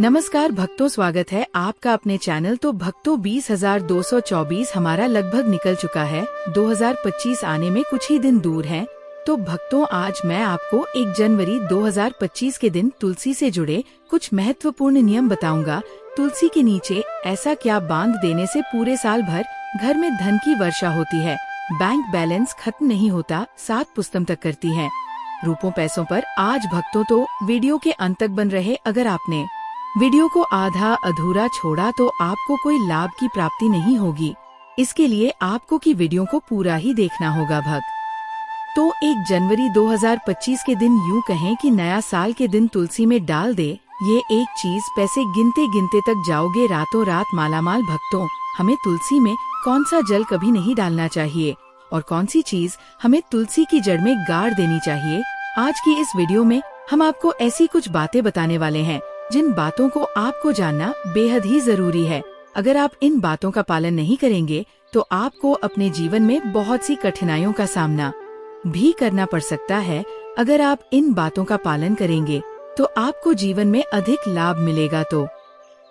नमस्कार भक्तों, स्वागत है आपका अपने चैनल। तो भक्तों 20,224 हमारा लगभग निकल चुका है। 2025 आने में कुछ ही दिन दूर हैं। तो भक्तों आज मैं आपको 1 जनवरी 2025 के दिन तुलसी से जुड़े कुछ महत्वपूर्ण नियम बताऊंगा। तुलसी के नीचे ऐसा क्या बांध देने से पूरे साल भर घर में धन की वर्षा होती है, बैंक बैलेंस खत्म नहीं होता, 7 पुस्तम तक करती है, रूपों पैसों पर। आज भक्तों तो वीडियो के अंत तक बन रहे। अगर आपने वीडियो को आधा अधूरा छोड़ा तो आपको कोई लाभ की प्राप्ति नहीं होगी। इसके लिए आपको की वीडियो को पूरा ही देखना होगा भक्त। तो 1 जनवरी 2025 के दिन यूं कहें कि नया साल के दिन तुलसी में डाल दे ये एक चीज, पैसे गिनते गिनते तक जाओगे रातों रात मालामाल। भक्तों हमें तुलसी में कौन सा जल कभी नहीं डालना चाहिए और कौन सी चीज हमें तुलसी की जड़ में गाड़ देनी चाहिए, आज की इस वीडियो में हम आपको ऐसी कुछ बातें बताने वाले हैं जिन बातों को आपको जानना बेहद ही जरूरी है। अगर आप इन बातों का पालन नहीं करेंगे तो आपको अपने जीवन में बहुत सी कठिनाइयों का सामना भी करना पड़ सकता है। अगर आप इन बातों का पालन करेंगे तो आपको जीवन में अधिक लाभ मिलेगा। तो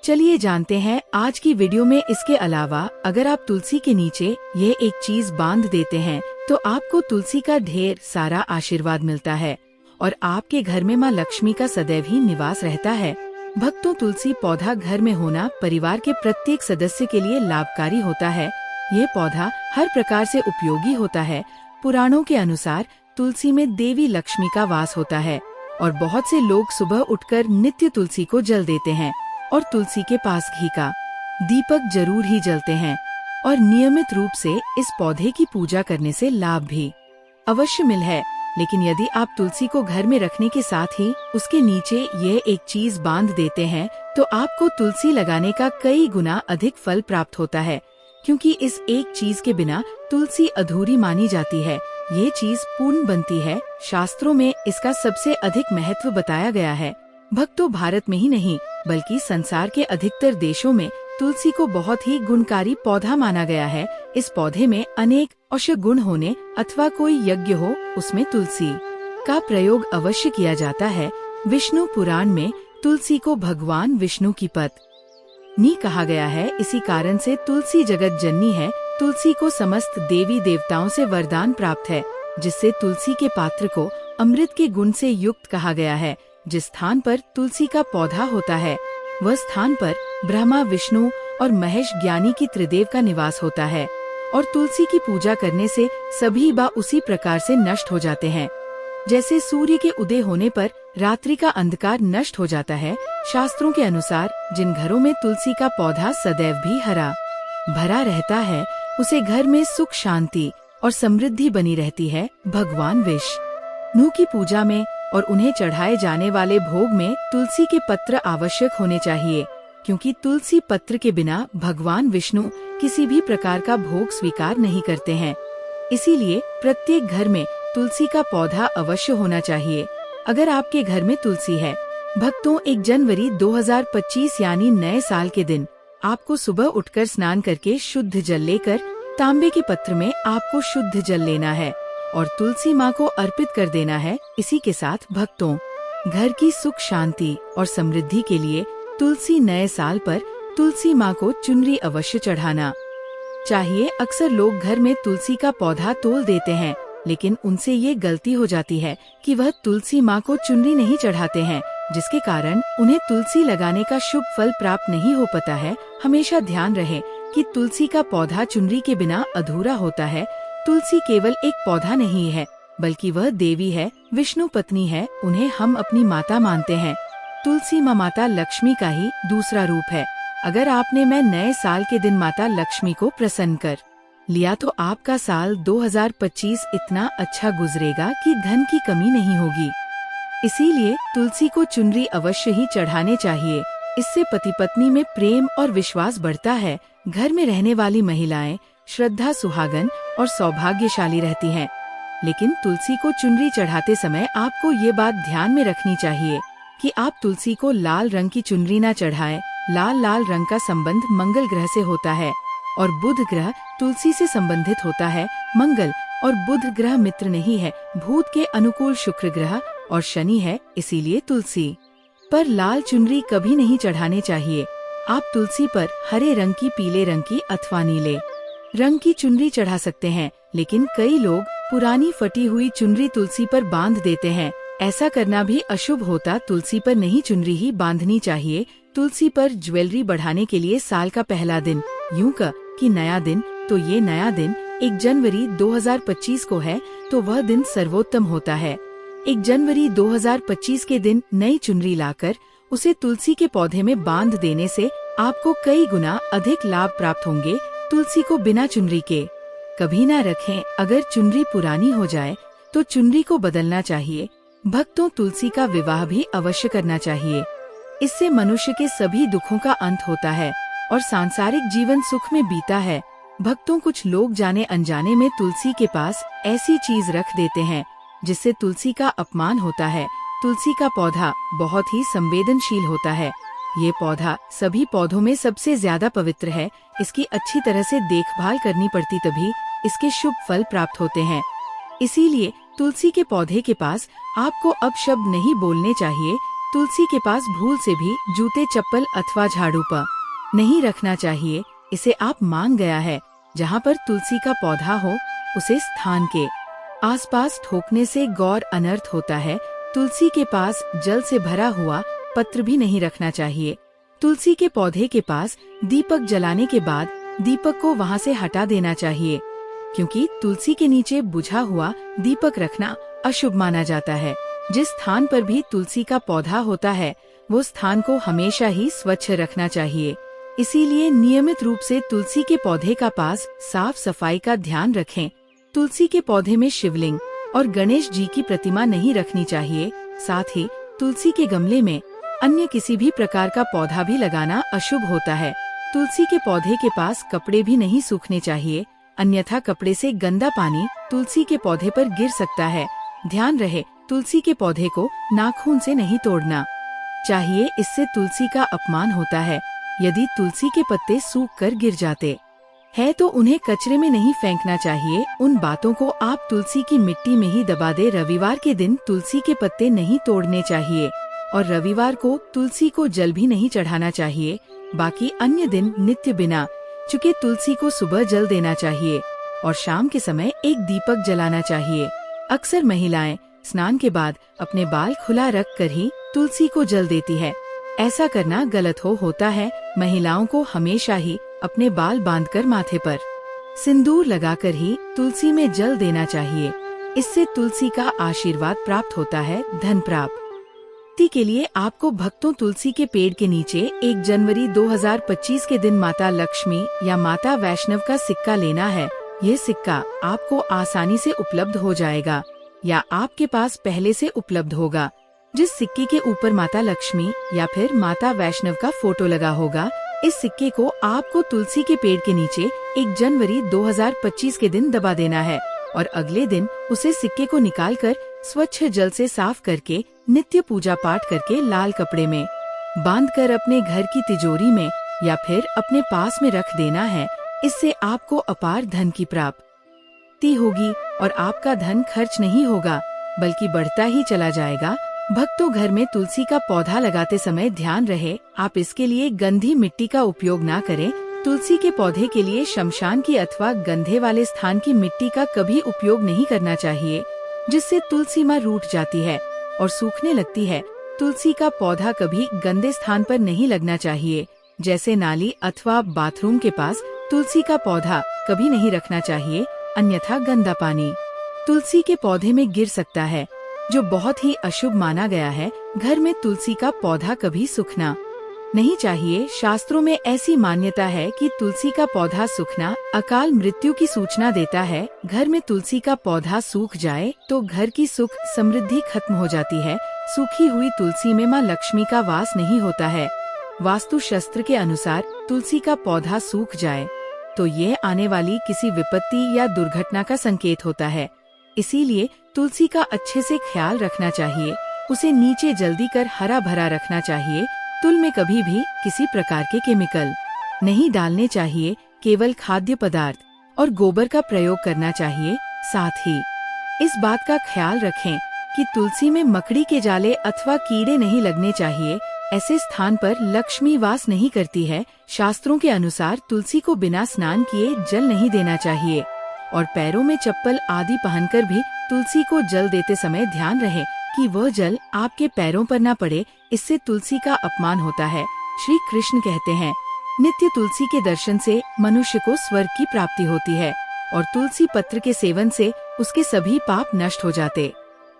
चलिए जानते हैं आज की वीडियो में। इसके अलावा अगर आप तुलसी के नीचे ये एक चीज बांध देते हैं तो आपको तुलसी का ढेर सारा आशीर्वाद मिलता है और आपके घर में माँ लक्ष्मी का सदैव ही निवास रहता है। भक्तों तुलसी पौधा घर में होना परिवार के प्रत्येक सदस्य के लिए लाभकारी होता है। ये पौधा हर प्रकार से उपयोगी होता है। पुराणों के अनुसार तुलसी में देवी लक्ष्मी का वास होता है और बहुत से लोग सुबह उठकर नित्य तुलसी को जल देते हैं और तुलसी के पास घी का दीपक जरूर ही जलते हैं और नियमित रूप से इस पौधे की पूजा करने से लाभ भी अवश्य मिल है। लेकिन यदि आप तुलसी को घर में रखने के साथ ही उसके नीचे ये एक चीज बांध देते हैं तो आपको तुलसी लगाने का कई गुना अधिक फल प्राप्त होता है, क्योंकि इस एक चीज के बिना तुलसी अधूरी मानी जाती है। ये चीज पूर्ण बनती है। शास्त्रों में इसका सबसे अधिक महत्व बताया गया है। भक्तों भारत में ही नहीं बल्कि संसार के अधिकतर देशों में तुलसी को बहुत ही गुणकारी पौधा माना गया है। इस पौधे में अनेक औषध गुण होने अथवा कोई यज्ञ हो उसमें तुलसी का प्रयोग अवश्य किया जाता है। विष्णु पुराण में तुलसी को भगवान विष्णु की पत्नी कहा गया है। इसी कारण से तुलसी जगत जननी है। तुलसी को समस्त देवी देवताओं से वरदान प्राप्त है, जिससे तुलसी के पात्र को अमृत के गुण से युक्त कहा गया है। जिस स्थान पर तुलसी का पौधा होता है वह स्थान पर ब्रह्मा विष्णु और महेश ज्ञानी की त्रिदेव का निवास होता है और तुलसी की पूजा करने से सभी बा उसी प्रकार से नष्ट हो जाते हैं जैसे सूर्य के उदय होने पर रात्रि का अंधकार नष्ट हो जाता है। शास्त्रों के अनुसार जिन घरों में तुलसी का पौधा सदैव भी हरा भरा रहता है उसे घर में सुख शांति और समृद्धि बनी रहती है। भगवान विष्णु की पूजा में और उन्हें चढ़ाए जाने वाले भोग में तुलसी के पत्र आवश्यक होने चाहिए, क्योंकि तुलसी पत्र के बिना भगवान विष्णु किसी भी प्रकार का भोग स्वीकार नहीं करते हैं। इसीलिए प्रत्येक घर में तुलसी का पौधा अवश्य होना चाहिए। अगर आपके घर में तुलसी है भक्तों, 1 जनवरी 2025 यानी नए साल के दिन आपको सुबह उठकर स्नान करके शुद्ध जल लेकर तांबे के पत्र में आपको शुद्ध जल लेना है और तुलसी माँ को अर्पित कर देना है। इसी के साथ भक्तों घर की सुख शांति और समृद्धि के लिए तुलसी नए साल पर तुलसी माँ को चुनरी अवश्य चढ़ाना चाहिए। अक्सर लोग घर में तुलसी का पौधा तोड़ देते हैं, लेकिन उनसे ये गलती हो जाती है कि वह तुलसी माँ को चुनरी नहीं चढ़ाते हैं, जिसके कारण उन्हें तुलसी लगाने का शुभ फल प्राप्त नहीं हो पाता है। हमेशा ध्यान रहे कि तुलसी का पौधा चुनरी के बिना अधूरा होता है। तुलसी केवल एक पौधा नहीं है बल्कि वह देवी है, विष्णु पत्नी है। उन्हें हम अपनी माता मानते हैं। तुलसी माता लक्ष्मी का ही दूसरा रूप है। अगर आपने मैं नए साल के दिन माता लक्ष्मी को प्रसन्न कर लिया तो आपका साल 2025 इतना अच्छा गुजरेगा कि धन की कमी नहीं होगी। इसीलिए तुलसी को चुनरी अवश्य ही चढ़ाने चाहिए। इससे पति पत्नी में प्रेम और विश्वास बढ़ता है। घर में रहने वाली महिलाएं श्रद्धा सुहागन और सौभाग्यशाली रहती हैं। लेकिन तुलसी को चुनरी चढ़ाते समय आपको ये बात ध्यान में रखनी चाहिए कि आप तुलसी को लाल रंग की चुनरी न चढ़ाएं। लाल रंग का संबंध मंगल ग्रह से होता है और बुध ग्रह तुलसी से संबंधित होता है। मंगल और बुध ग्रह मित्र नहीं है। भूत के अनुकूल शुक्र ग्रह और शनि है। इसीलिए तुलसी पर लाल चुनरी कभी नहीं चढ़ाने चाहिए। आप तुलसी पर हरे रंग की, पीले रंग की अथवा नीले रंग की चुनरी चढ़ा सकते हैं, लेकिन कई लोग पुरानी फटी हुई चुनरी तुलसी पर बांध देते हैं। ऐसा करना भी अशुभ होता। तुलसी पर नई चुनरी ही बांधनी चाहिए। तुलसी पर ज्वेलरी बढ़ाने के लिए साल का पहला दिन, यूं कि नया दिन, तो ये नया दिन 1 जनवरी 2025 को है, तो वह दिन सर्वोत्तम होता है। 1 जनवरी 2025 के दिन नई चुनरी लाकर उसे तुलसी के पौधे में बांध देने से आपको कई गुना अधिक लाभ प्राप्त होंगे। तुलसी को बिना चुनरी के कभी ना रखें। अगर चुनरी पुरानी हो जाए तो चुनरी को बदलना चाहिए। भक्तों, तुलसी का विवाह भी अवश्य करना चाहिए। इससे मनुष्य के सभी दुखों का अंत होता है और सांसारिक जीवन सुख में बीता है। भक्तों, कुछ लोग जाने अनजाने में तुलसी के पास ऐसी चीज रख देते हैं जिससे तुलसी का अपमान होता है। तुलसी का पौधा बहुत ही संवेदनशील होता है। ये पौधा सभी पौधों में सबसे ज्यादा पवित्र है। इसकी अच्छी तरह से देखभाल करनी पड़ती, तभी इसके शुभ फल प्राप्त होते हैं। इसीलिए तुलसी के पौधे के पास आपको अपशब्द नहीं बोलने चाहिए। तुलसी के पास भूल से भी जूते, चप्पल अथवा झाड़ू पर नहीं रखना चाहिए। इसे आप मान गया है। जहाँ पर तुलसी का पौधा हो उसे स्थान के आसपास ठोकने से गौर अनर्थ होता है। तुलसी के पास जल से भरा हुआ पत्र भी नहीं रखना चाहिए। तुलसी के पौधे के पास दीपक जलाने के बाद दीपक को वहाँ से हटा देना चाहिए, क्योंकि तुलसी के नीचे बुझा हुआ दीपक रखना अशुभ माना जाता है। जिस स्थान पर भी तुलसी का पौधा होता है वो स्थान को हमेशा ही स्वच्छ रखना चाहिए। इसीलिए नियमित रूप से तुलसी के पौधे का पास साफ सफाई का ध्यान रखें। तुलसी के पौधे में शिवलिंग और गणेश जी की प्रतिमा नहीं रखनी चाहिए। साथ ही तुलसी के गमले में अन्य किसी भी प्रकार का पौधा भी लगाना अशुभ होता है। तुलसी के पौधे के पास कपड़े भी नहीं सूखने चाहिए, अन्यथा कपड़े से गंदा पानी तुलसी के पौधे पर गिर सकता है। ध्यान रहे, तुलसी के पौधे को नाखून से नहीं तोड़ना चाहिए, इससे तुलसी का अपमान होता है। यदि तुलसी के पत्ते सूख कर गिर जाते हैं तो उन्हें कचरे में नहीं फेंकना चाहिए। उन बातों को आप तुलसी की मिट्टी में ही दबा दे। रविवार के दिन तुलसी के पत्ते नहीं तोड़ने चाहिए और रविवार को तुलसी को जल भी नहीं चढ़ाना चाहिए। बाकी अन्य दिन नित्य बिना चुके तुलसी को सुबह जल देना चाहिए और शाम के समय एक दीपक जलाना चाहिए। अक्सर महिलाएं स्नान के बाद अपने बाल खुला रख कर ही तुलसी को जल देती है। ऐसा करना गलत होता है। महिलाओं को हमेशा ही अपने बाल बांधकर माथे पर सिंदूर लगाकर ही तुलसी में जल देना चाहिए। इससे तुलसी का आशीर्वाद प्राप्त होता है। धन प्राप्ति के लिए आपको भक्तों तुलसी के पेड़ के नीचे 1 जनवरी 2025 के दिन माता लक्ष्मी या माता वैष्णव का सिक्का लेना है। ये सिक्का आपको आसानी से उपलब्ध हो जाएगा या आपके पास पहले से उपलब्ध होगा। जिस सिक्के के ऊपर माता लक्ष्मी या फिर माता वैष्णव का फोटो लगा होगा, इस सिक्के को आपको तुलसी के पेड़ के नीचे 1 जनवरी 2025 के दिन दबा देना है और अगले दिन उसे सिक्के को निकालकर स्वच्छ जल से साफ करके नित्य पूजा पाठ करके लाल कपड़े में बांधकर अपने घर की तिजोरी में या फिर अपने पास में रख देना है। इससे आपको अपार धन की प्राप्ति होगी और आपका धन खर्च नहीं होगा बल्कि बढ़ता ही चला जाएगा। भक्तों, घर में तुलसी का पौधा लगाते समय ध्यान रहे, आप इसके लिए गंदी मिट्टी का उपयोग ना करें। तुलसी के पौधे के लिए शमशान की अथवा गंधे वाले स्थान की मिट्टी का कभी उपयोग नहीं करना चाहिए, जिससे तुलसी माँ रूठ जाती है और सूखने लगती है। तुलसी का पौधा कभी गंदे स्थान पर नहीं लगना चाहिए, जैसे नाली अथवा बाथरूम के पास तुलसी का पौधा कभी नहीं रखना चाहिए, अन्यथा गंदा पानी तुलसी के पौधे में गिर सकता है, जो बहुत ही अशुभ माना गया है। घर में तुलसी का पौधा कभी सूखना नहीं चाहिए। शास्त्रों में ऐसी मान्यता है कि तुलसी का पौधा सूखना अकाल मृत्यु की सूचना देता है। घर में तुलसी का पौधा सूख जाए तो घर की सुख समृद्धि खत्म हो जाती है। सूखी हुई तुलसी में माँ लक्ष्मी का वास नहीं होता है। वास्तु शास्त्र के अनुसार तुलसी का पौधा सूख जाए तो ये आने वाली किसी विपत्ति या दुर्घटना का संकेत होता है। इसीलिए तुलसी का अच्छे से ख्याल रखना चाहिए। उसे नीचे जल्दी कर हरा भरा रखना चाहिए। तुल में कभी भी किसी प्रकार के केमिकल नहीं डालने चाहिए, केवल खाद्य पदार्थ और गोबर का प्रयोग करना चाहिए। साथ ही इस बात का ख्याल रखें कि तुलसी में मकड़ी के जाले अथवा कीड़े नहीं लगने चाहिए। ऐसे स्थान पर लक्ष्मी वास नहीं करती है। शास्त्रों के अनुसार तुलसी को बिना स्नान किए जल नहीं देना चाहिए और पैरों में चप्पल आदि पहनकर भी तुलसी को जल देते समय ध्यान रहे कि वह जल आपके पैरों पर न पड़े, इससे तुलसी का अपमान होता है। श्री कृष्ण कहते हैं, नित्य तुलसी के दर्शन से मनुष्य को स्वर्ग की प्राप्ति होती है और तुलसी पत्र के सेवन से उसके सभी पाप नष्ट हो जाते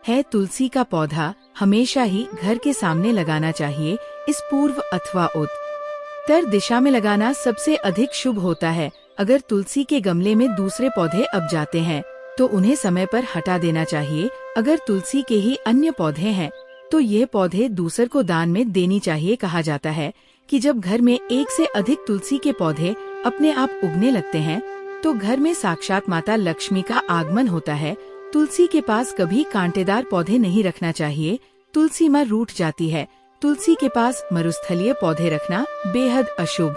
हैं। तुलसी का पौधा हमेशा ही घर के सामने लगाना चाहिए। इस पूर्व अथवा उत्तर दिशा में लगाना सबसे अधिक शुभ होता है। अगर तुलसी के गमले में दूसरे पौधे अब जाते हैं तो उन्हें समय पर हटा देना चाहिए। अगर तुलसी के ही अन्य पौधे हैं तो ये पौधे दूसर को दान में देनी चाहिए। कहा जाता है कि जब घर में एक से अधिक तुलसी के पौधे अपने आप उगने लगते हैं तो घर में साक्षात माता लक्ष्मी का आगमन होता है। तुलसी के पास कभी कांटेदार पौधे नहीं रखना चाहिए, तुलसी माँ रूठ जाती है। तुलसी के पास मरुस्थलीय पौधे रखना बेहद अशुभ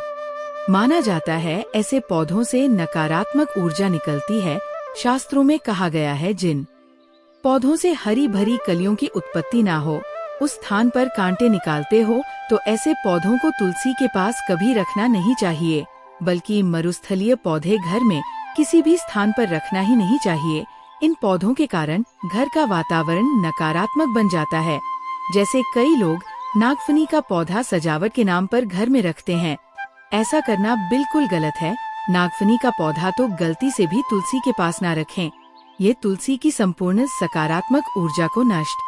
माना जाता है। ऐसे पौधों से नकारात्मक ऊर्जा निकलती है। शास्त्रों में कहा गया है, जिन पौधों से हरी भरी कलियों की उत्पत्ति ना हो, उस स्थान पर कांटे निकालते हो तो ऐसे पौधों को तुलसी के पास कभी रखना नहीं चाहिए, बल्कि मरुस्थलीय पौधे घर में किसी भी स्थान पर रखना ही नहीं चाहिए। इन पौधों के कारण घर का वातावरण नकारात्मक बन जाता है। जैसे कई लोग नागफनी का पौधा सजावट के नाम पर घर में रखते हैं। ऐसा करना बिल्कुल गलत है। नागफनी का पौधा तो गलती से भी तुलसी के पास ना रखें। ये तुलसी की संपूर्ण सकारात्मक ऊर्जा को नष्ट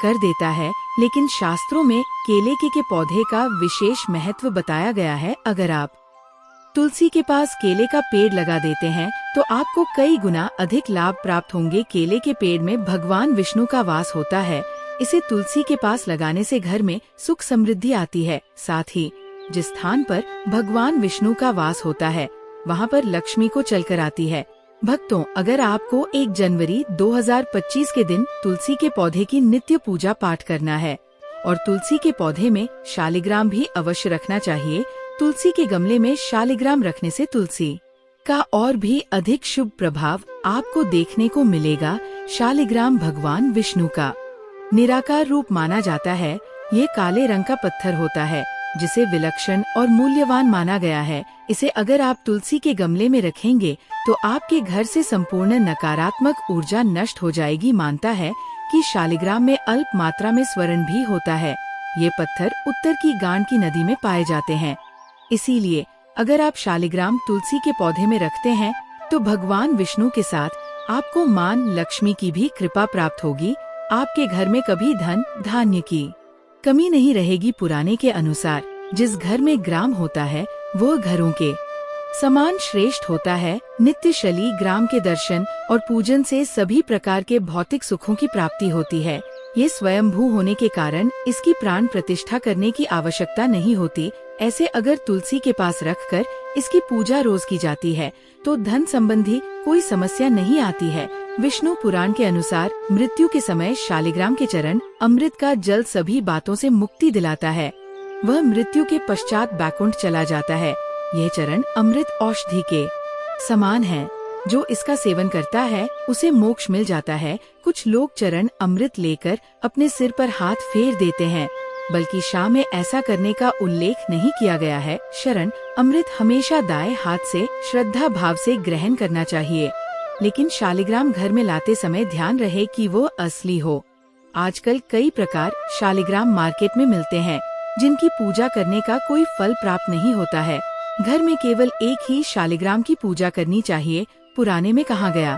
कर देता है। लेकिन शास्त्रों में केले के पौधे का विशेष महत्व बताया गया है। अगर आप तुलसी के पास केले का पेड़ लगा देते हैं तो आपको कई गुना अधिक लाभ प्राप्त होंगे। केले के पेड़ में भगवान विष्णु का वास होता है। इसे तुलसी के पास लगाने से घर में सुख समृद्धि आती है। साथ ही जिस स्थान पर भगवान विष्णु का वास होता है वहाँ पर लक्ष्मी को चलकर आती है। भक्तों, अगर आपको 1 जनवरी 2025 के दिन तुलसी के पौधे की नित्य पूजा पाठ करना है और तुलसी के पौधे में शालिग्राम भी अवश्य रखना चाहिए। तुलसी के गमले में शालिग्राम रखने से तुलसी का और भी अधिक शुभ प्रभाव आपको देखने को मिलेगा। शालिग्राम भगवान विष्णु का निराकार रूप माना जाता है। ये काले रंग का पत्थर होता है जिसे विलक्षण और मूल्यवान माना गया है। इसे अगर आप तुलसी के गमले में रखेंगे तो आपके घर से संपूर्ण नकारात्मक ऊर्जा नष्ट हो जाएगी। मानता है कि शालिग्राम में अल्प मात्रा में स्वर्ण भी होता है। ये पत्थर उत्तर की गांड की नदी में पाए जाते हैं। इसीलिए अगर आप शालिग्राम तुलसी के पौधे में रखते हैं तो भगवान विष्णु के साथ आपको मां लक्ष्मी की भी कृपा प्राप्त होगी। आपके घर में कभी धन धान्य की कमी नहीं रहेगी। पुराने के अनुसार जिस घर में ग्राम होता है वो घरों के समान श्रेष्ठ होता है। नित्य शली ग्राम के दर्शन और पूजन से सभी प्रकार के भौतिक सुखों की प्राप्ति होती है। ये स्वयंभू होने के कारण इसकी प्राण प्रतिष्ठा करने की आवश्यकता नहीं होती। ऐसे अगर तुलसी के पास रखकर इसकी पूजा रोज की जाती है तो धन संबंधी कोई समस्या नहीं आती है। विष्णु पुराण के अनुसार मृत्यु के समय शालिग्राम के चरण अमृत का जल सभी बातों से मुक्ति दिलाता है। वह मृत्यु के पश्चात बैकुंठ चला जाता है। यह चरण अमृत औषधि के समान है। जो इसका सेवन करता है उसे मोक्ष मिल जाता है। कुछ लोग चरण अमृत लेकर अपने सिर पर हाथ फेर देते हैं, बल्कि शाह में ऐसा करने का उल्लेख नहीं किया गया है। शरण अमृत हमेशा दाएं हाथ से श्रद्धा भाव से ग्रहण करना चाहिए, लेकिन शालिग्राम घर में लाते समय ध्यान रहे कि वो असली हो। आजकल कई प्रकार शालिग्राम मार्केट में मिलते हैं जिनकी पूजा करने का कोई फल प्राप्त नहीं होता है। घर में केवल एक ही शालिग्राम की पूजा करनी चाहिए। पुराने में कहा गया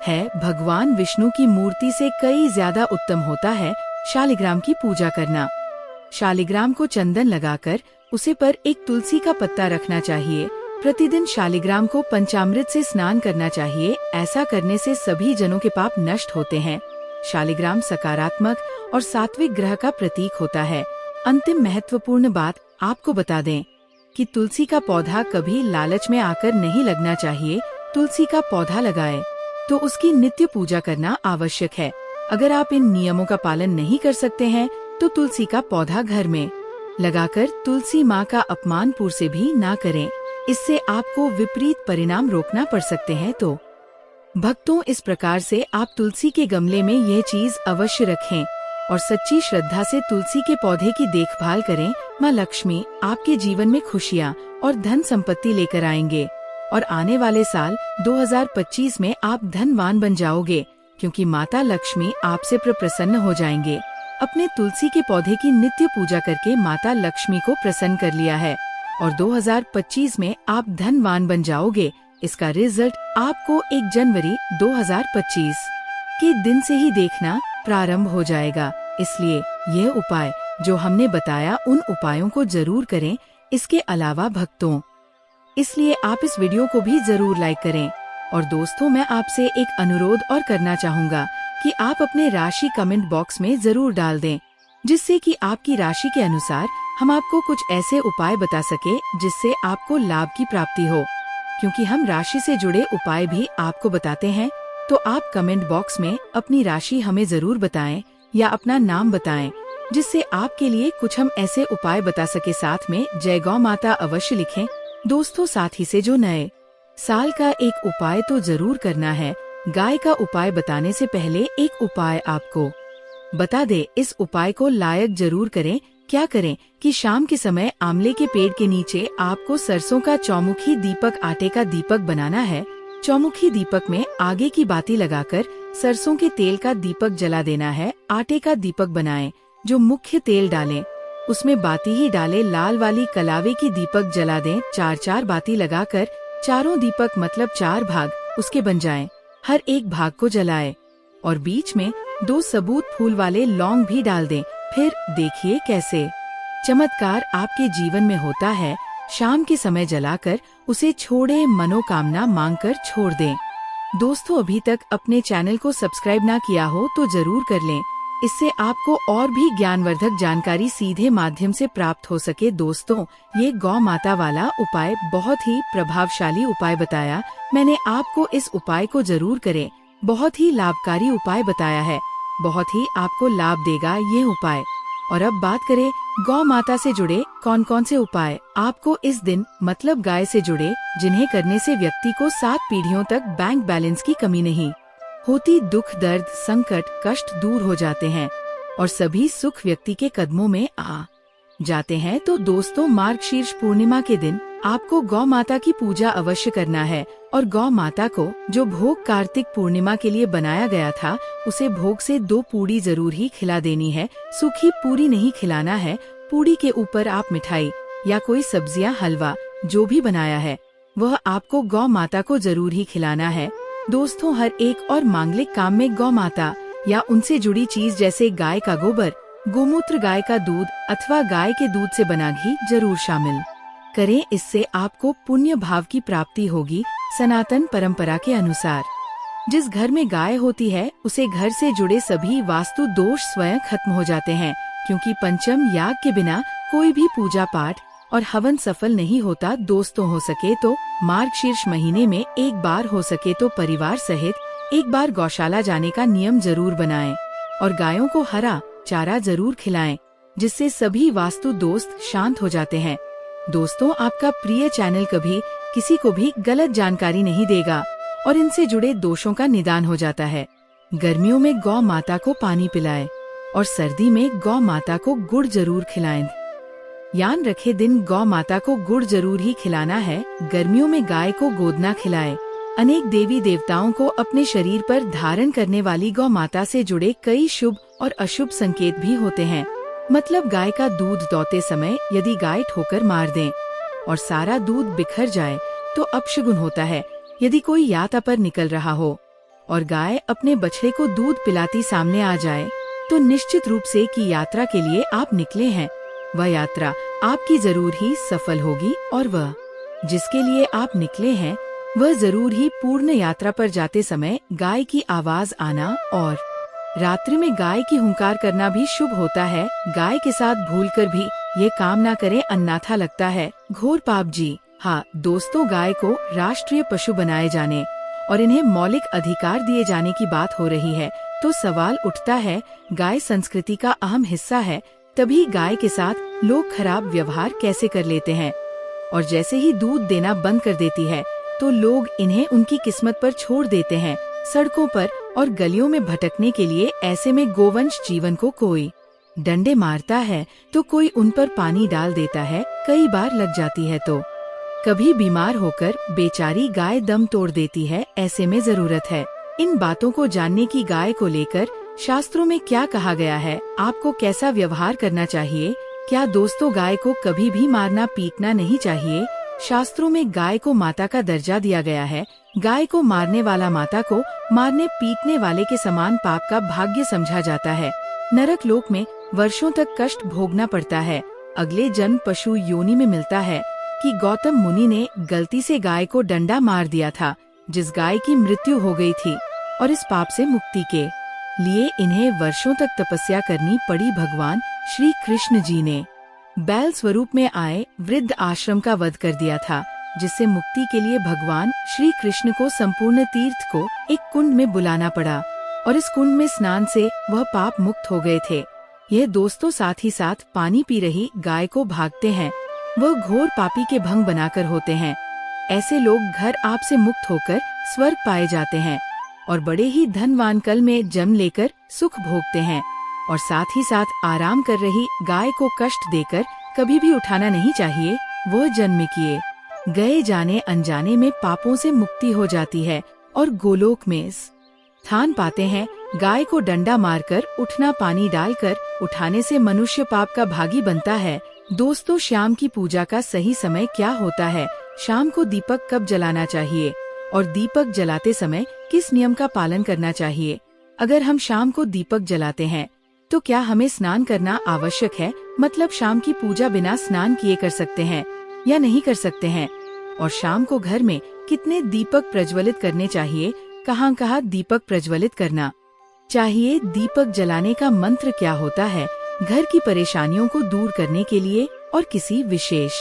है, भगवान विष्णु की मूर्ति से कई ज्यादा उत्तम होता है शालिग्राम की पूजा करना। शालिग्राम को चंदन लगाकर उसे पर एक तुलसी का पत्ता रखना चाहिए। प्रतिदिन शालिग्राम को पंचामृत से स्नान करना चाहिए। ऐसा करने से सभी जनों के पाप नष्ट होते हैं। शालिग्राम सकारात्मक और सात्विक ग्रह का प्रतीक होता है। अंतिम महत्वपूर्ण बात आपको बता दें कि तुलसी का पौधा कभी लालच में आकर नहीं लगना चाहिए। तुलसी का पौधा लगाए तो उसकी नित्य पूजा करना आवश्यक है। अगर आप इन नियमों का पालन नहीं कर सकते हैं तो तुलसी का पौधा घर में लगाकर तुलसी माँ का अपमान पूर से भी ना करें। इससे आपको विपरीत परिणाम रोकना पड़ सकते हैं। तो भक्तों, इस प्रकार से आप तुलसी के गमले में यह चीज अवश्य रखें और सच्ची श्रद्धा से तुलसी के पौधे की देखभाल करें। माँ लक्ष्मी आपके जीवन में खुशियाँ और धन संपत्ति लेकर आएंगे और आने वाले साल 2025 में आप धनवान बन जाओगे, क्योंकि माता लक्ष्मी आपसे प्रसन्न हो जाएंगे। अपने तुलसी के पौधे की नित्य पूजा करके माता लक्ष्मी को प्रसन्न कर लिया है और 2025 में आप धनवान बन जाओगे। इसका रिजल्ट आपको 1 जनवरी 2025 के दिन से ही देखना प्रारंभ हो जाएगा। इसलिए यह उपाय जो हमने बताया, उन उपायों को जरूर करें। इसके अलावा भक्तों, इसलिए आप इस वीडियो को भी जरूर लाइक करें। और दोस्तों, मैं आपसे एक अनुरोध और करना चाहूँगा कि आप अपने राशि कमेंट बॉक्स में जरूर डाल दें, जिससे कि आपकी राशि के अनुसार हम आपको कुछ ऐसे उपाय बता सके जिससे आपको लाभ की प्राप्ति हो। क्योंकि हम राशि से जुड़े उपाय भी आपको बताते हैं, तो आप कमेंट बॉक्स में अपनी राशि हमें जरूर बताएं या अपना नाम बताएं, जिससे आपके लिए कुछ हम ऐसे उपाय बता सके। साथ में जय गौ माता अवश्य लिखें। दोस्तों, साथ ही से जो नए साल का एक उपाय तो जरूर करना है। गाय का उपाय बताने से पहले एक उपाय आपको बता दे। इस उपाय को लायक जरूर करें। क्या करें कि शाम के समय आंवले के पेड़ के नीचे आपको सरसों का चौमुखी दीपक, आटे का दीपक बनाना है। चौमुखी दीपक में आगे की बाती लगाकर सरसों के तेल का दीपक जला देना है। आटे का दीपक बनाएं, जो मुख्य तेल डालें उसमें बाती ही डालें। लाल वाली कलावे की दीपक जला दें। 4-4 बाती लगाकर चारों दीपक मतलब 4 भाग उसके बन जाएं। हर एक भाग को जलाएं और बीच में 2 सबूत फूल वाले लौंग भी डाल दें। फिर देखिए कैसे चमत्कार आपके जीवन में होता है। शाम के समय जलाकर उसे छोड़े, मनोकामना मांगकर छोड़ दें। दोस्तों, अभी तक अपने चैनल को सब्सक्राइब ना किया हो तो जरूर कर लें, इससे आपको और भी ज्ञानवर्धक जानकारी सीधे माध्यम से प्राप्त हो सके। दोस्तों, ये गौ माता वाला उपाय बहुत ही प्रभावशाली उपाय बताया मैंने आपको। इस उपाय को जरूर करें। बहुत ही लाभकारी उपाय बताया है, बहुत ही आपको लाभ देगा ये उपाय। और अब बात करें गौ माता से जुड़े कौन कौन से उपाय आपको इस दिन मतलब गाय से जुड़े, जिन्हें करने से व्यक्ति को 7 पीढ़ियों तक बैंक बैलेंस की कमी नहीं होती। दुख, दर्द, संकट, कष्ट दूर हो जाते हैं और सभी सुख व्यक्ति के कदमों में आ जाते हैं। तो दोस्तों, मार्गशीर्ष पूर्णिमा के दिन आपको गौ माता की पूजा अवश्य करना है और गौ माता को जो भोग कार्तिक पूर्णिमा के लिए बनाया गया था, उसे भोग से 2 पूड़ी जरूर ही खिला देनी है। सूखी पूरी नहीं खिलाना है। पूड़ी के ऊपर आप मिठाई या कोई सब्जियां, हलवा जो भी बनाया है वह आपको गौ माता को जरूर ही खिलाना है। दोस्तों, हर एक और मांगलिक काम में गौ माता या उनसे जुड़ी चीज जैसे गाय का गोबर, गोमूत्र, गाय का दूध अथवा गाय के दूध से बना घी जरूर शामिल करें। इससे आपको पुण्य भाव की प्राप्ति होगी। सनातन परंपरा के अनुसार जिस घर में गाय होती है उसे घर से जुड़े सभी वास्तु दोष स्वयं खत्म हो जाते हैं, क्योंकि पंचम याग के बिना कोई भी पूजा पाठ और हवन सफल नहीं होता। दोस्तों, हो सके तो मार्गशीर्ष महीने में एक बार, हो सके तो परिवार सहित एक बार गौशाला जाने का नियम जरूर बनाएं और गायों को हरा चारा जरूर खिलाएं, जिससे सभी वास्तु दोस्त शांत हो जाते हैं। दोस्तों, आपका प्रिय चैनल कभी किसी को भी गलत जानकारी नहीं देगा और इनसे जुड़े दोषों का निदान हो जाता है। गर्मियों में गौ माता को पानी पिलाएं और सर्दी में गौ माता को गुड़ जरूर खिलाएं। याद रखे, दिन गौ माता को गुड़ जरूर ही खिलाना है। गर्मियों में गाय को गोदना खिलाएं। अनेक देवी देवताओं को अपने शरीर पर धारण करने वाली गौ माता से जुड़े कई शुभ और अशुभ संकेत भी होते हैं। मतलब गाय का दूध दोते समय यदि गाय ठोकर मार दें और सारा दूध बिखर जाए तो अपशगुन होता है। यदि कोई यात्रा पर निकल रहा हो और गाय अपने बछड़े को दूध पिलाती सामने आ जाए, तो निश्चित रूप से कि यात्रा के लिए आप निकले हैं, वह यात्रा आपकी जरूर ही सफल होगी और वह जिसके लिए आप निकले हैं वह जरूर ही पूर्ण यात्रा पर जाते समय गाय की आवाज आना और रात्रि में गाय की हुंकार करना भी शुभ होता है। गाय के साथ भूलकर भी ये काम ना करें, अन्यथा लगता है घोर पाप जी। हाँ दोस्तों, गाय को राष्ट्रीय पशु बनाए जाने और इन्हें मौलिक अधिकार दिए जाने की बात हो रही है, तो सवाल उठता है, गाय संस्कृति का अहम हिस्सा है, तभी गाय के साथ लोग खराब व्यवहार कैसे कर लेते हैं। और जैसे ही दूध देना बंद कर देती है तो लोग इन्हें उनकी किस्मत पर छोड़ देते हैं सड़कों पर और गलियों में भटकने के लिए। ऐसे में गोवंश जीवन को कोई डंडे मारता है तो कोई उन पर पानी डाल देता है, कई बार लग जाती है तो कभी बीमार होकर बेचारी गाय दम तोड़ देती है। ऐसे में जरूरत है इन बातों को जानने की। गाय को लेकर शास्त्रों में क्या कहा गया है, आपको कैसा व्यवहार करना चाहिए। क्या दोस्तों, गाय को कभी भी मारना पीटना नहीं चाहिए। शास्त्रों में गाय को माता का दर्जा दिया गया है। गाय को मारने वाला माता को मारने पीटने वाले के समान पाप का भाग्य समझा जाता है। नरक लोक में वर्षों तक कष्ट भोगना पड़ता है। अगले जन्म पशु योनि में मिलता है। कि गौतम मुनि ने गलती से गाय को डंडा मार दिया था, जिस गाय की मृत्यु हो गई थी, और इस पाप से मुक्ति के लिए इन्हें वर्षों तक तपस्या करनी पड़ी। भगवान श्री कृष्ण जी ने बैल स्वरूप में आए वृद्ध आश्रम का वध कर दिया था, जिससे मुक्ति के लिए भगवान श्री कृष्ण को संपूर्ण तीर्थ को एक कुंड में बुलाना पड़ा, और इस कुंड में स्नान से वह पाप मुक्त हो गए थे। यह दोस्तों साथ ही साथ पानी पी रही गाय को भागते हैं, वह घोर पापी के भंग बनाकर होते हैं। ऐसे लोग घर आप से मुक्त होकर स्वर्ग पाए जाते हैं और बड़े ही धनवान कल में जन्म लेकर सुख भोगते हैं। और साथ ही साथ आराम कर रही गाय को कष्ट देकर कभी भी उठाना नहीं चाहिए। वह जन्म किए गए जाने अनजाने में पापों से मुक्ति हो जाती है और गोलोक में स्थान पाते हैं। गाय को डंडा मारकर उठना, पानी डालकर उठाने से मनुष्य पाप का भागी बनता है। दोस्तों, शाम की पूजा का सही समय क्या होता है? शाम को दीपक कब जलाना चाहिए और दीपक जलाते समय किस नियम का पालन करना चाहिए? अगर हम शाम को दीपक जलाते हैं तो क्या हमें स्नान करना आवश्यक है? मतलब शाम की पूजा बिना स्नान किए कर सकते हैं या नहीं कर सकते हैं? और शाम को घर में कितने दीपक प्रज्वलित करने चाहिए? कहाँ दीपक प्रज्वलित करना चाहिए? दीपक जलाने का मंत्र क्या होता है? घर की परेशानियों को दूर करने के लिए और किसी विशेष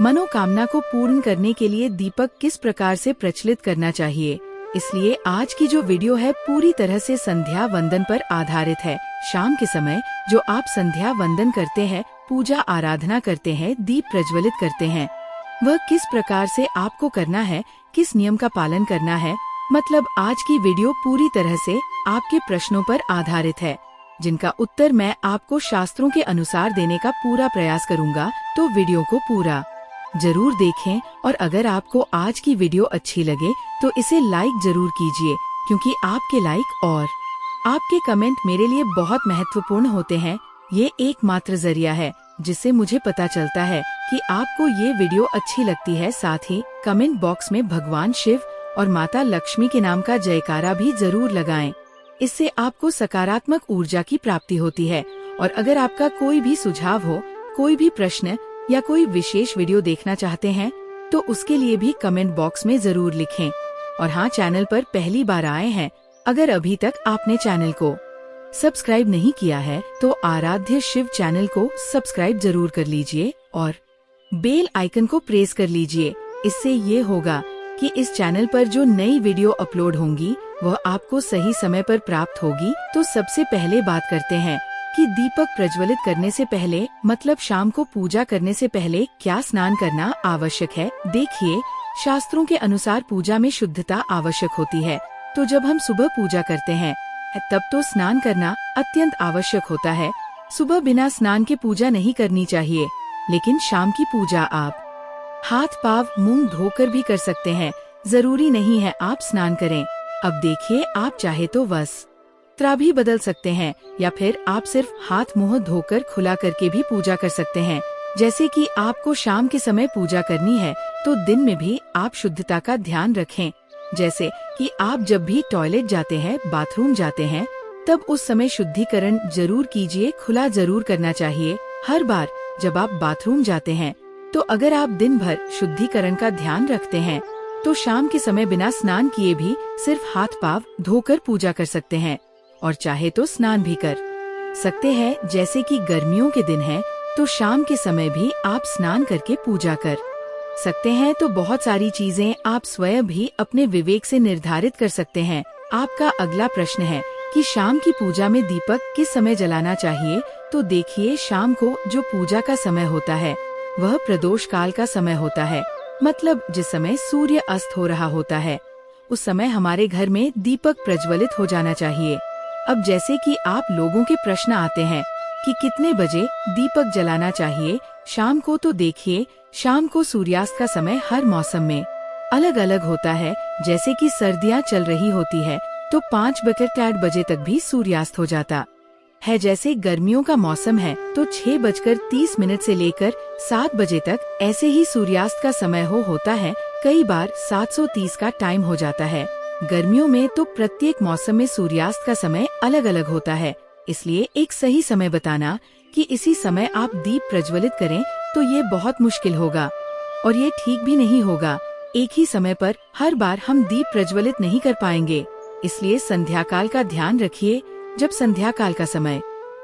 मनोकामना को पूर्ण करने के लिए दीपक किस प्रकार से प्रचलित करना चाहिए? इसलिए आज की जो वीडियो है पूरी तरह से संध्या वंदन पर आधारित है। शाम के समय जो आप संध्या वंदन करते हैं, पूजा आराधना करते हैं, दीप प्रज्वलित करते हैं, वह किस प्रकार से आपको करना है, किस नियम का पालन करना है? मतलब आज की वीडियो पूरी तरह से आपके प्रश्नों पर आधारित है, जिनका उत्तर मैं आपको शास्त्रों के अनुसार देने का पूरा प्रयास करूंगा। तो वीडियो को पूरा जरूर देखें और अगर आपको आज की वीडियो अच्छी लगे तो इसे लाइक जरूर कीजिए, क्योंकि आपके लाइक और आपके कमेंट मेरे लिए बहुत महत्वपूर्ण होते हैं। ये एकमात्र जरिया है जिससे मुझे पता चलता है कि आपको ये वीडियो अच्छी लगती है। साथ ही कमेंट बॉक्स में भगवान शिव और माता लक्ष्मी के नाम का जयकारा भी जरूर लगाएं। इससे आपको सकारात्मक ऊर्जा की प्राप्ति होती है। और अगर आपका कोई भी सुझाव हो, कोई भी प्रश्न या कोई विशेष वीडियो देखना चाहते हैं तो उसके लिए भी कमेंट बॉक्स में जरूर लिखें। और हाँ, चैनल पर पहली बार आए हैं, अगर अभी तक आपने चैनल को सब्सक्राइब नहीं किया है तो आराध्य शिव चैनल को सब्सक्राइब जरूर कर लीजिए और बेल आइकन को प्रेस कर लीजिए। इससे ये होगा कि इस चैनल पर जो नई वीडियो अपलोड होंगी वह आपको सही समय पर प्राप्त होगी। तो सबसे पहले बात करते हैं कि दीपक प्रज्वलित करने से पहले, मतलब शाम को पूजा करने से पहले क्या स्नान करना आवश्यक है। देखिए, शास्त्रों के अनुसार पूजा में शुद्धता आवश्यक होती है। तो जब हम सुबह पूजा करते हैं तब तो स्नान करना अत्यंत आवश्यक होता है। सुबह बिना स्नान के पूजा नहीं करनी चाहिए, लेकिन शाम की पूजा आप हाथ पाव मुंह धोकर भी कर सकते हैं। जरूरी नहीं है आप स्नान करें। अब देखिए, आप चाहे तो वस्त्र भी बदल सकते हैं या फिर आप सिर्फ हाथ मुंह धोकर खुला करके भी पूजा कर सकते हैं। जैसे कि आपको शाम के समय पूजा करनी है तो दिन में भी आप शुद्धता का ध्यान रखें। जैसे कि आप जब भी टॉयलेट जाते हैं, बाथरूम जाते हैं, तब उस समय शुद्धिकरण जरूर कीजिए, खुला जरूर करना चाहिए। हर बार जब आप बाथरूम जाते हैं तो अगर आप दिन भर शुद्धिकरण का ध्यान रखते हैं तो शाम के समय बिना स्नान किए भी सिर्फ हाथ पाव धोकर पूजा कर सकते हैं और चाहे तो स्नान भी कर सकते हैं। जैसे कि गर्मियों के दिन हैं तो शाम के समय भी आप स्नान करके पूजा कर सकते हैं। तो बहुत सारी चीजें आप स्वयं भी अपने विवेक से निर्धारित कर सकते हैं। आपका अगला प्रश्न है कि शाम की पूजा में दीपक किस समय जलाना चाहिए। तो देखिए, शाम को जो पूजा का समय होता है वह प्रदोष काल का समय होता है, मतलब जिस समय सूर्य अस्त हो रहा होता है। उस समय हमारे घर में दीपक प्रज्वलित हो जाना चाहिए। अब जैसे कि आप लोगों के प्रश्न आते हैं कि कितने बजे दीपक जलाना चाहिए शाम को, तो देखिए शाम को सूर्यास्त का समय हर मौसम में अलग अलग होता है। जैसे कि सर्दियाँ चल रही होती है तो 5 बजे तक भी सूर्यास्त हो जाता है। जैसे गर्मियों का मौसम है तो 6:30 से लेकर 7 बजे तक ऐसे ही सूर्यास्त का समय होता है। कई बार 7:30 का टाइम हो जाता है। गर्मियों में तो प्रत्येक मौसम में सूर्यास्त का समय अलग अलग होता है, इसलिए एक सही समय बताना कि इसी समय आप दीप प्रज्वलित करें तो ये बहुत मुश्किल होगा और ये ठीक भी नहीं होगा। एक ही समय पर हर बार हम दीप प्रज्वलित नहीं कर पाएंगे, इसलिए संध्या काल का ध्यान रखिए। जब संध्या काल का समय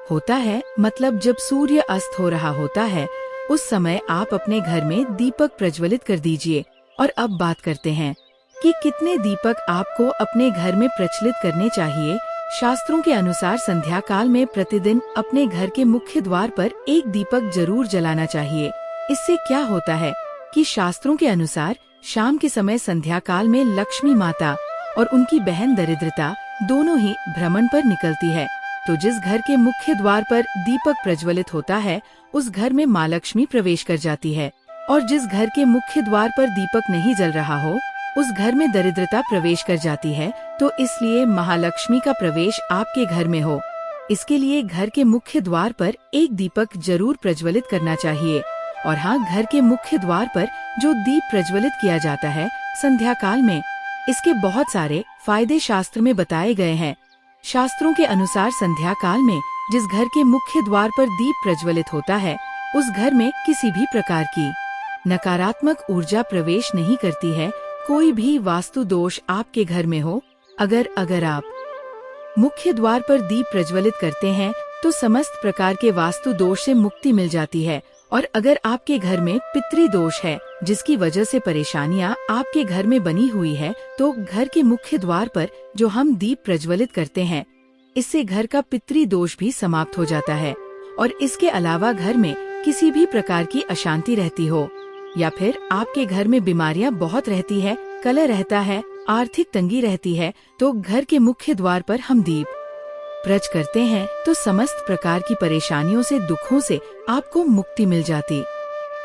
होता है मतलब जब सूर्य अस्त हो रहा होता है, उस समय आप अपने घर में दीपक प्रज्वलित कर दीजिए। और अब बात करते हैं कि कितने दीपक आपको अपने घर में प्रचलित करने चाहिए। शास्त्रों के अनुसार संध्या काल में प्रतिदिन अपने घर के मुख्य द्वार पर एक दीपक जरूर जलाना चाहिए। इससे क्या होता है कि शास्त्रों के अनुसार शाम के समय संध्या काल में लक्ष्मी माता और उनकी बहन दरिद्रता दोनों ही भ्रमण पर निकलती है। तो जिस घर के मुख्य द्वार पर दीपक प्रज्वलित होता है उस घर में माँ लक्ष्मी प्रवेश कर जाती है, और जिस घर के मुख्य द्वार पर दीपक नहीं जल रहा हो उस घर में दरिद्रता प्रवेश कर जाती है। तो इसलिए महालक्ष्मी का प्रवेश आपके घर में हो, इसके लिए घर के मुख्य द्वार पर एक दीपक जरूर प्रज्वलित करना चाहिए। और हाँ, घर के मुख्य द्वार पर जो दीप प्रज्वलित किया जाता है संध्या काल में, इसके बहुत सारे फायदे शास्त्र में बताए गए हैं। शास्त्रों के अनुसार संध्या काल में जिस घर के मुख्य द्वार पर दीप प्रज्वलित होता है उस घर में किसी भी प्रकार की नकारात्मक ऊर्जा प्रवेश नहीं करती है। कोई भी वास्तु दोष आपके घर में हो, अगर आप मुख्य द्वार पर दीप प्रज्वलित करते हैं तो समस्त प्रकार के वास्तु दोष से मुक्ति मिल जाती है। और अगर आपके घर में पितृ दोष है जिसकी वजह से परेशानियां आपके घर में बनी हुई है, तो घर के मुख्य द्वार पर जो हम दीप प्रज्वलित करते हैं इससे घर का पितृ दोष भी समाप्त हो जाता है। और इसके अलावा घर में किसी भी प्रकार की अशांति रहती हो या फिर आपके घर में बीमारियां बहुत रहती है, कलह रहता है, आर्थिक तंगी रहती है, तो घर के मुख्य द्वार पर हम दीप प्रज करते हैं तो समस्त प्रकार की परेशानियों से, दुखों से आपको मुक्ति मिल जाती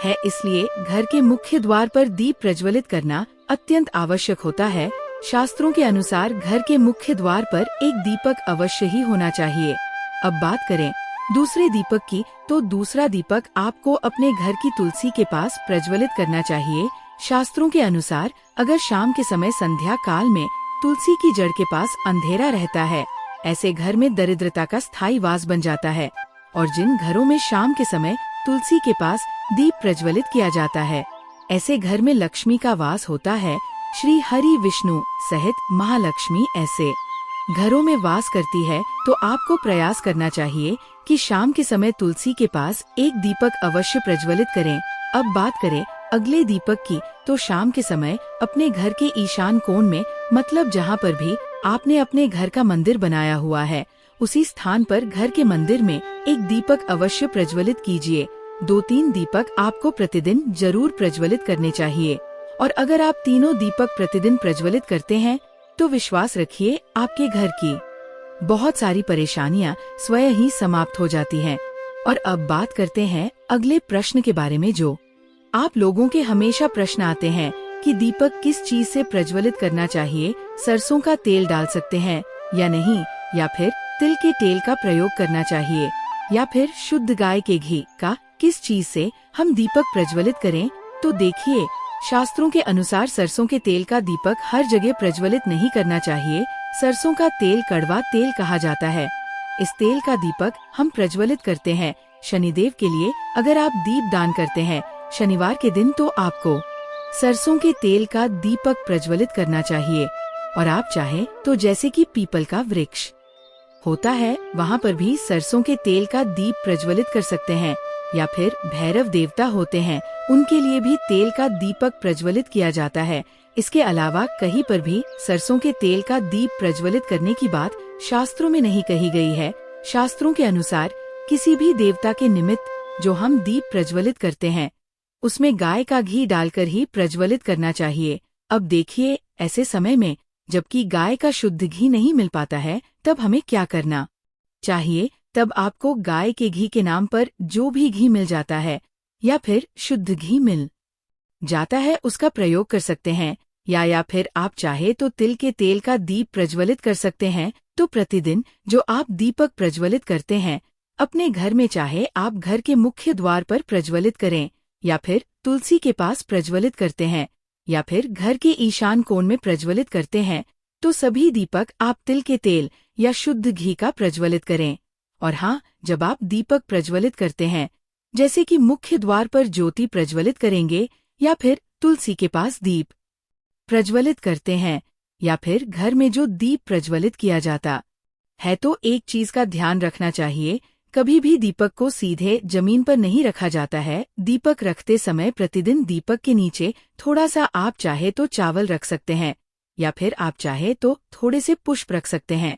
है। इसलिए घर के मुख्य द्वार पर दीप प्रज्वलित करना अत्यंत आवश्यक होता है। शास्त्रों के अनुसार घर के मुख्य द्वार पर एक दीपक अवश्य ही होना चाहिए। अब बात करें दूसरे दीपक की, तो दूसरा दीपक आपको अपने घर की तुलसी के पास प्रज्वलित करना चाहिए। शास्त्रों के अनुसार अगर शाम के समय संध्या काल में तुलसी की जड़ के पास अंधेरा रहता है, ऐसे घर में दरिद्रता का स्थायी वास बन जाता है। और जिन घरों में शाम के समय तुलसी के पास दीप प्रज्वलित किया जाता है, ऐसे घर में लक्ष्मी का वास होता है। श्री हरि विष्णु सहित महालक्ष्मी ऐसे घरों में वास करती है। तो आपको प्रयास करना चाहिए कि शाम के समय तुलसी के पास एक दीपक अवश्य प्रज्वलित करें। अब बात करें अगले दीपक की, तो शाम के समय अपने घर के ईशान कोण में, मतलब जहाँ पर भी आपने अपने घर का मंदिर बनाया हुआ है, उसी स्थान पर घर के मंदिर में एक दीपक अवश्य प्रज्वलित कीजिए। 2-3 दीपक आपको प्रतिदिन जरूर प्रज्वलित करने चाहिए। और अगर आप तीनों दीपक प्रतिदिन प्रज्वलित करते हैं तो विश्वास रखिए आपके घर की बहुत सारी परेशानियां स्वयं ही समाप्त हो जाती हैं। और अब बात करते हैं अगले प्रश्न के बारे में, जो आप लोगों के हमेशा प्रश्न आते हैं कि दीपक किस चीज से प्रज्वलित करना चाहिए, सरसों का तेल डाल सकते हैं या नहीं, या फिर तिल के तेल का प्रयोग करना चाहिए, या फिर शुद्ध गाय के घी का किस चीज से हम दीपक प्रज्वलित करें। तो देखिए, शास्त्रों के अनुसार सरसों के तेल का दीपक हर जगह प्रज्वलित नहीं करना चाहिए। सरसों का तेल कड़वा तेल कहा जाता है। इस तेल का दीपक हम प्रज्वलित करते हैं शनिदेव के लिए। अगर आप दीप दान करते हैं शनिवार के दिन तो आपको सरसों के तेल का दीपक प्रज्वलित करना चाहिए। और आप चाहें तो जैसे कि पीपल का वृक्ष होता है वहाँ पर भी सरसों के तेल का दीप प्रज्वलित कर सकते हैं, या फिर भैरव देवता होते हैं उनके लिए भी तेल का दीपक प्रज्वलित किया जाता है। इसके अलावा कहीं पर भी सरसों के तेल का दीप प्रज्वलित करने की बात शास्त्रों में नहीं कही गई है। शास्त्रों के अनुसार किसी भी देवता के निमित्त जो हम दीप प्रज्वलित करते हैं उसमें गाय का घी डालकर ही प्रज्वलित करना चाहिए। अब देखिए, ऐसे समय में जबकि गाय का शुद्ध घी नहीं मिल पाता है, तब हमें क्या करना चाहिए? तब आपको गाय के घी के नाम पर जो भी घी मिल जाता है या फिर शुद्ध घी मिल जाता है उसका प्रयोग कर सकते हैं, या फिर आप चाहे तो तिल के तेल का दीप प्रज्वलित कर सकते हैं। तो प्रतिदिन जो आप दीपक प्रज्वलित करते हैं, अपने घर में चाहे आप घर के मुख्य द्वार पर प्रज्वलित करें, या फिर तुलसी के पास प्रज्वलित करते हैं, या फिर घर के ईशान कोण में प्रज्वलित करते हैं, तो सभी दीपक आप तिल के तेल या शुद्ध घी का प्रज्वलित करें। और हाँ, जब आप दीपक प्रज्वलित करते हैं, जैसे कि मुख्य द्वार पर ज्योति प्रज्वलित करेंगे, या फिर तुलसी के पास दीप प्रज्वलित करते हैं, या फिर घर में जो दीप प्रज्वलित किया जाता है, तो एक चीज का ध्यान रखना चाहिए, कभी भी दीपक को सीधे जमीन पर नहीं रखा जाता है। दीपक रखते समय प्रतिदिन दीपक के नीचे थोड़ा सा आप चाहे तो चावल रख सकते हैं, या फिर आप चाहे तो थोड़े से पुष्प रख सकते हैं।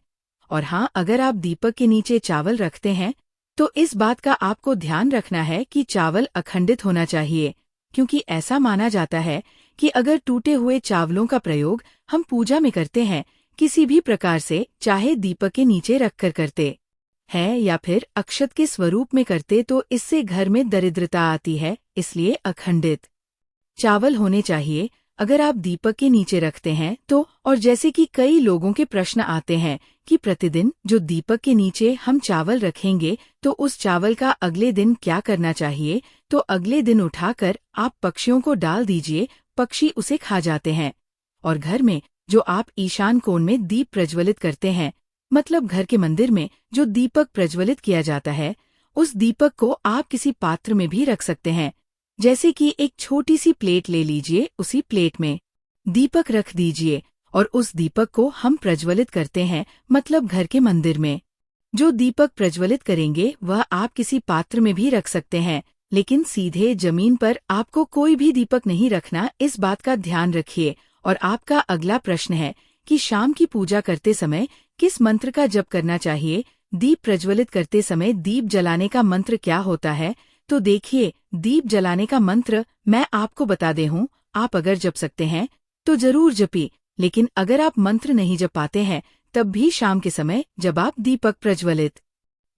और हाँ, अगर आप दीपक के नीचे चावल रखते हैं तो इस बात का आपको ध्यान रखना है कि चावल अखंडित होना चाहिए, क्योंकि ऐसा माना जाता है कि अगर टूटे हुए चावलों का प्रयोग हम पूजा में करते हैं, किसी भी प्रकार से, चाहे दीपक के नीचे रखकर करते हैं या फिर अक्षत के स्वरूप में करते, तो इससे घर में दरिद्रता आती है। इसलिए अखंडित चावल होने चाहिए अगर आप दीपक के नीचे रखते हैं तो। और जैसे कि कई लोगों के प्रश्न आते हैं कि प्रतिदिन जो दीपक के नीचे हम चावल रखेंगे तो उस चावल का अगले दिन क्या करना चाहिए? तो अगले दिन उठाकर आप पक्षियों को डाल दीजिए, पक्षी उसे खा जाते हैं। और घर में जो आप ईशान कोण में दीप प्रज्वलित करते हैं, मतलब घर के मंदिर में जो दीपक प्रज्वलित किया जाता है, उस दीपक को आप किसी पात्र में भी रख सकते हैं। जैसे कि एक छोटी सी प्लेट ले लीजिए, उसी प्लेट में दीपक रख दीजिए और उस दीपक को हम प्रज्वलित करते हैं, मतलब घर के मंदिर में जो दीपक प्रज्वलित करेंगे वह आप किसी पात्र में भी रख सकते हैं, लेकिन सीधे जमीन पर आपको कोई भी दीपक नहीं रखना, इस बात का ध्यान रखिए। और आपका अगला प्रश्न है कि शाम की पूजा करते समय किस मंत्र का जप करना चाहिए? दीप प्रज्वलित करते समय दीप जलाने का मंत्र क्या होता है? तो देखिए, दीप जलाने का मंत्र मैं आपको बता दे हूँ, आप अगर जप सकते हैं तो जरूर जपी, लेकिन अगर आप मंत्र नहीं जप पाते हैं तब भी शाम के समय जब आप दीपक प्रज्वलित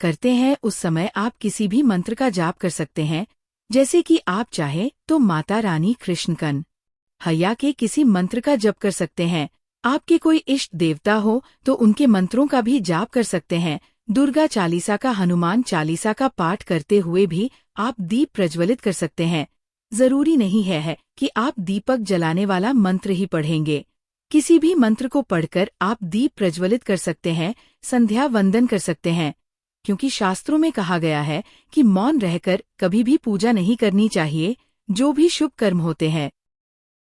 करते हैं उस समय आप किसी भी मंत्र का जाप कर सकते हैं। जैसे कि आप चाहे तो माता रानी कृष्ण कन्हैया के किसी मंत्र का जप कर सकते हैं। आपके कोई इष्ट देवता हो तो उनके मंत्रों का भी जाप कर सकते हैं। दुर्गा चालीसा का, हनुमान चालीसा का पाठ करते हुए भी आप दीप प्रज्वलित कर सकते हैं। जरूरी नहीं है कि आप दीपक जलाने वाला मंत्र ही पढ़ेंगे, किसी भी मंत्र को पढ़कर आप दीप प्रज्वलित कर सकते हैं, संध्या वंदन कर सकते हैं। क्योंकि शास्त्रों में कहा गया है कि मौन रहकर कभी भी पूजा नहीं करनी चाहिए। जो भी शुभ कर्म होते हैं